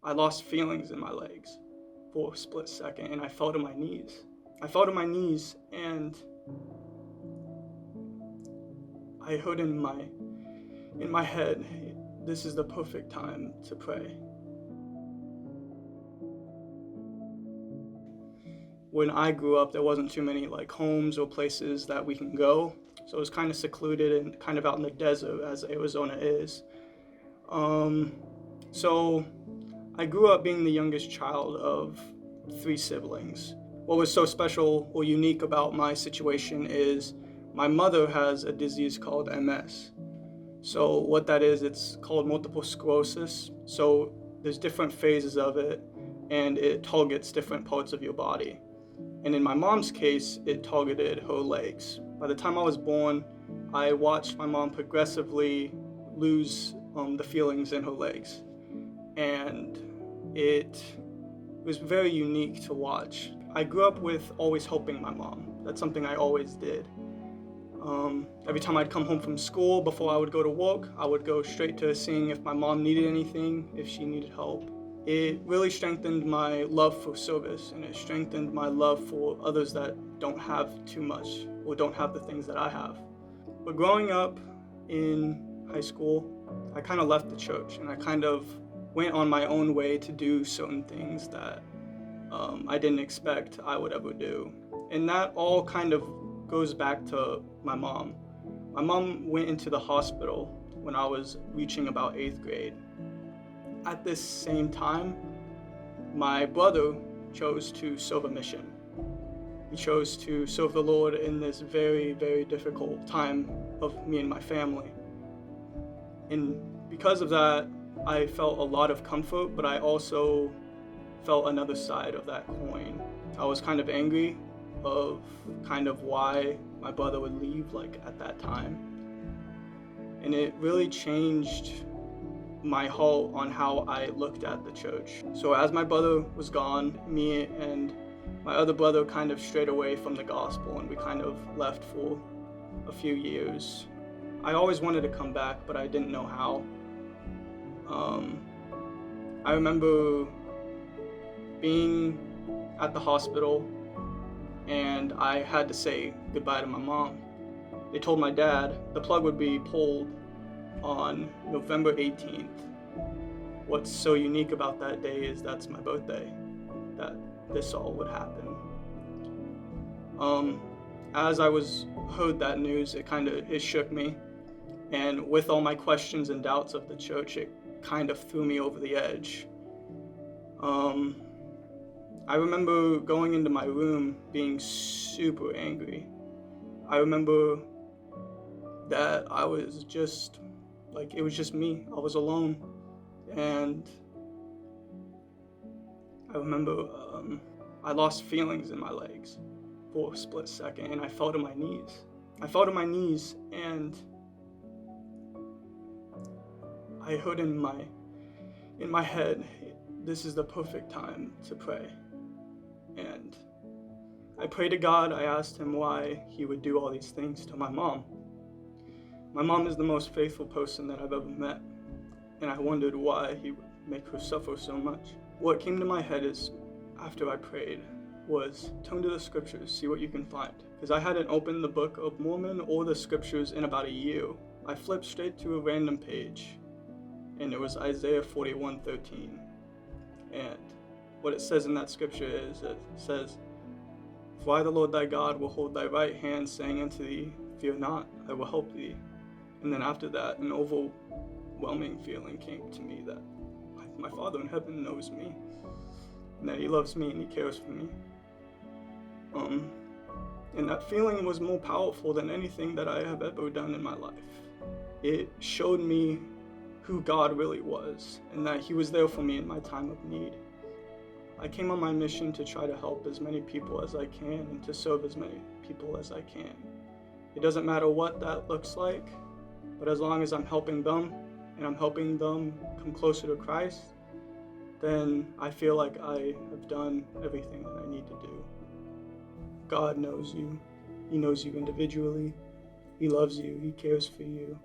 I lost feelings in my legs for a split second and I fell to my knees. I fell to my knees and I heard in my head, this is the perfect time to pray. When I grew up, there wasn't too many like homes or places that we can go. So it was kind of secluded and kind of out in the desert as Arizona is. Um, so I grew up being the youngest child of three siblings. What was so special or unique about my situation is my mother has a disease called MS. So what that is, it's called multiple sclerosis. So there's different phases of it and it targets different parts of your body. And in my mom's case, it targeted her legs. By the time I was born, I watched my mom progressively lose the feelings in her legs. And it was very unique to watch. I grew up with always helping my mom. That's something I always did. Every time I'd come home from school, before I would go to work, I would go straight to seeing if my mom needed anything, if she needed help. It really strengthened my love for service, and it strengthened my love for others that don't have too much or don't have the things that I have. But growing up in high school, I kind of left the church and I kind of went on my own way to do certain things that I didn't expect I would ever do. And that all kind of goes back to my mom. My mom went into the hospital when I was reaching about 8th grade. At this same time, my brother chose to serve a mission. He chose to serve the Lord in this very, very difficult time of me and my family. And because of that, I felt a lot of comfort, but I also felt another side of that coin. I was kind of angry of kind of why my brother would leave like at that time. And it really changed my heart on how I looked at the church. So as my brother was gone, me and my other brother kind of strayed away from the gospel and we kind of left for a few years. I always wanted to come back, but I didn't know how. I remember being at the hospital and I had to say goodbye to my mom. They told my dad the plug would be pulled on November 18th. What's so unique about that day is that's my birthday, that this all would happen. As I heard that news, it shook me. And with all my questions and doubts of the church, it kind of threw me over the edge. I remember going into my room being super angry. I remember that I was just, like, it was just me. I was alone. And I remember I lost feelings in my legs for a split second and I fell to my knees. I fell to my knees and I heard in my head, this is the perfect time to pray. And I prayed to God. I asked him why he would do all these things to my mom. My mom is the most faithful person that I've ever met, and I wondered why he would make her suffer so much. What came to my head is, after I prayed, was turn to the scriptures, see what you can find. Because I hadn't opened the Book of Mormon or the scriptures in about a year. I flipped straight to a random page, and it was Isaiah 41:13. And what it says in that scripture is, it says, "For I, the Lord thy God, will hold thy right hand, saying unto thee, Fear not, I will help thee." And then after that, an overwhelming feeling came to me that my Father in heaven knows me, and that he loves me and he cares for me. And that feeling was more powerful than anything that I have ever done in my life. It showed me who God really was, and that he was there for me in my time of need. I came on my mission to try to help as many people as I can and to serve as many people as I can. It doesn't matter what that looks like, but as long as I'm helping them and I'm helping them come closer to Christ, then I feel like I have done everything that I need to do. God knows you. He knows you individually. He loves you. He cares for you.